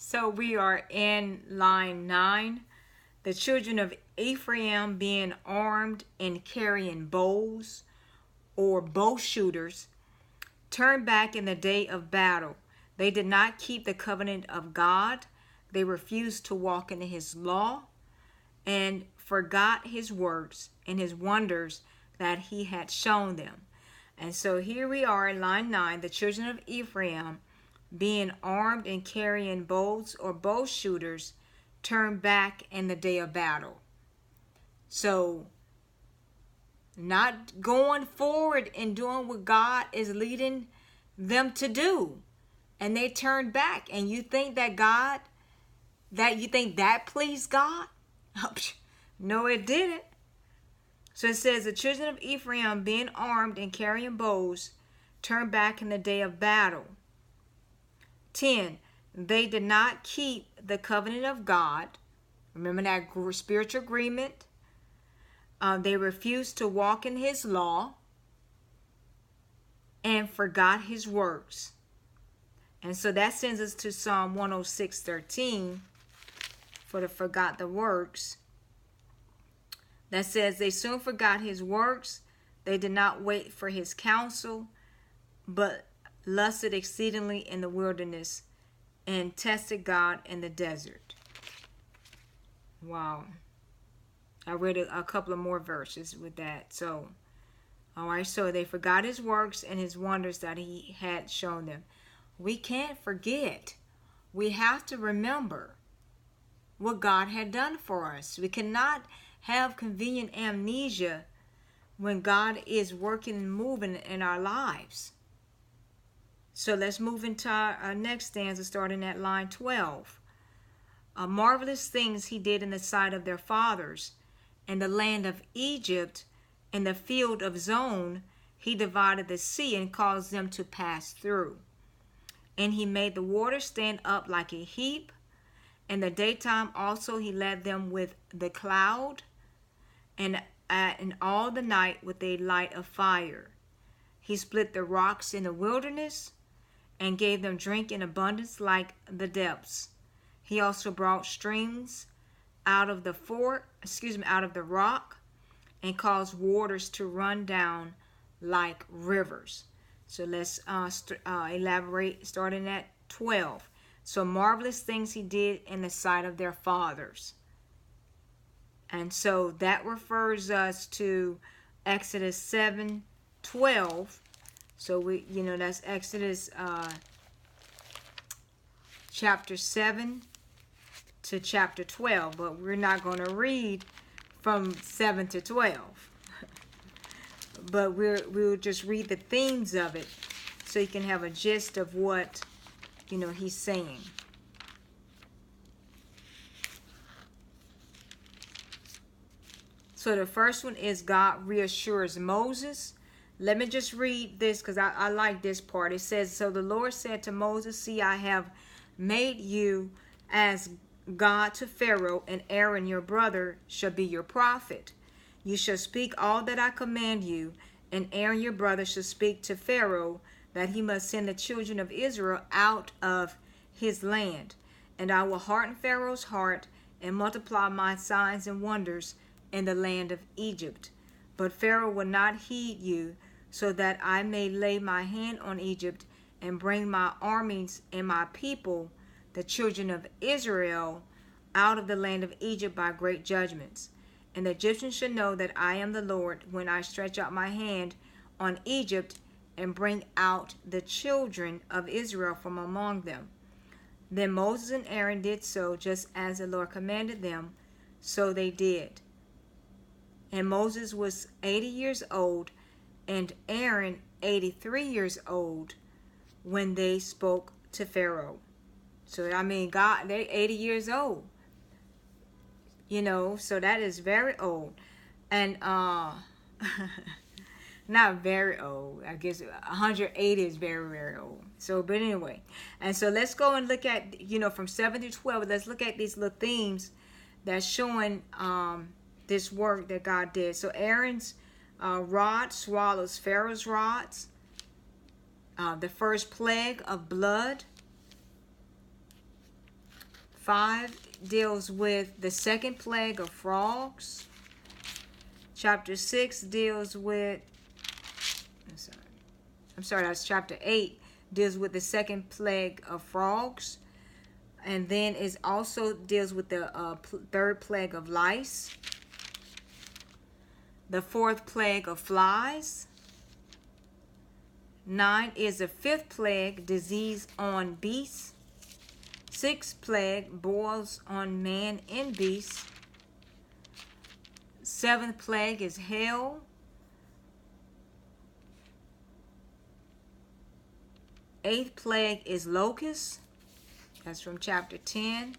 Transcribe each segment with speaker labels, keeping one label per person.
Speaker 1: So we are in line 9. The children of Ephraim being armed and carrying bows or bow shooters turned back in the day of battle. They did not keep the covenant of God. They refused to walk in his law and forgot his works and his wonders that he had shown them. And so here we are in line 9, the children of Ephraim being armed and carrying bows or bow shooters turned back in the day of battle. So not going forward and doing what God is leading them to do. And they turned back. And you think that that pleased God? No, it didn't. So it says the children of Ephraim being armed and carrying bows turned back in the day of battle. 10. They did not keep the covenant of God. Remember that spiritual agreement. They refused to walk in his law and forgot his works. And so that sends us to Psalm 106:13 for the forgot the works. That says they soon forgot his works. They did not wait for his counsel, but lusted exceedingly in the wilderness and tested God in the desert. Wow. I read a couple of more verses with that. So, all right, so they forgot his works and his wonders that he had shown them. We can't forget. We have to remember what God had done for us. We cannot have convenient amnesia when God is working and moving in our lives. So let's move into our next stanza, starting at line 12. Marvelous things he did in the sight of their fathers. In the land of Egypt, in the field of Zon, he divided the sea and caused them to pass through. And he made the water stand up like a heap. In the daytime also he led them with the cloud, and in all the night with a light of fire. He split the rocks in the wilderness and gave them drink in abundance like the depths. He also brought streams out of the rock, and caused waters to run down like rivers. So let's elaborate starting at 12. So marvelous things he did in the sight of their fathers. And so that refers us to Exodus 7:12. So that's Exodus chapter 7 to chapter 12, but we're not going to read from 7 to 12. But we'll just read the themes of it so you can have a gist of what he's saying. So the first one is God reassures Moses. Let me just read this because I like this part. It says, so the Lord said to Moses, see, I have made you as God to Pharaoh, and Aaron your brother shall be your prophet. You shall speak all that I command you, and Aaron your brother shall speak to Pharaoh, that he must send the children of Israel out of his land. And I will harden Pharaoh's heart, and multiply my signs and wonders in the land of Egypt. But Pharaoh will not heed you, so that I may lay my hand on Egypt, and bring my armies and my people, the children of Israel, out of the land of Egypt by great judgments. And the Egyptians shall know that I am the Lord, when I stretch out my hand on Egypt, and bring out the children of Israel from among them. Then Moses and Aaron did so, just as the Lord commanded them, so they did. And Moses was 80 years old, and Aaron 83 years old, when they spoke to Pharaoh. So, God, they're 80 years old. So that is very old. And, not very old. I guess 180 is very, very old. So, but anyway. And so let's go and look at, from 7 to 12, let's look at these little themes that's showing this work that God did. So Aaron's rod swallows Pharaoh's rods. The first plague of blood. 5 deals with the second plague of frogs. Chapter 6 deals with, that's chapter 8 deals with the second plague of frogs. And then it also deals with the third plague of lice. The fourth plague of flies. 9 is the fifth plague, disease on beasts. 6th plague, boils on man and beast. 7th plague is hail. 8th plague is locusts. That's from chapter 10.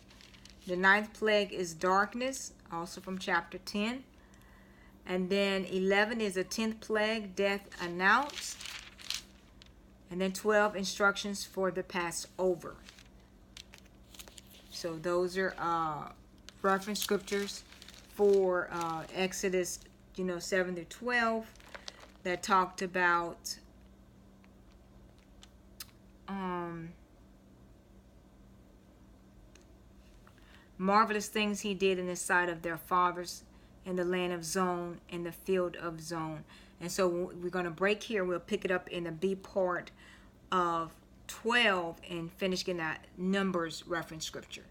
Speaker 1: The 9th plague is darkness, also from chapter 10. And then 11 is a 10th plague, death announced. And then 12, instructions for the Passover. So those are reference scriptures for Exodus, 7 to 12, that talked about marvelous things he did in the sight of their fathers in the land of Zon, in the field of Zon. And so we're going to break here. We'll pick it up in the B part of 12 and finish getting that Numbers reference scripture.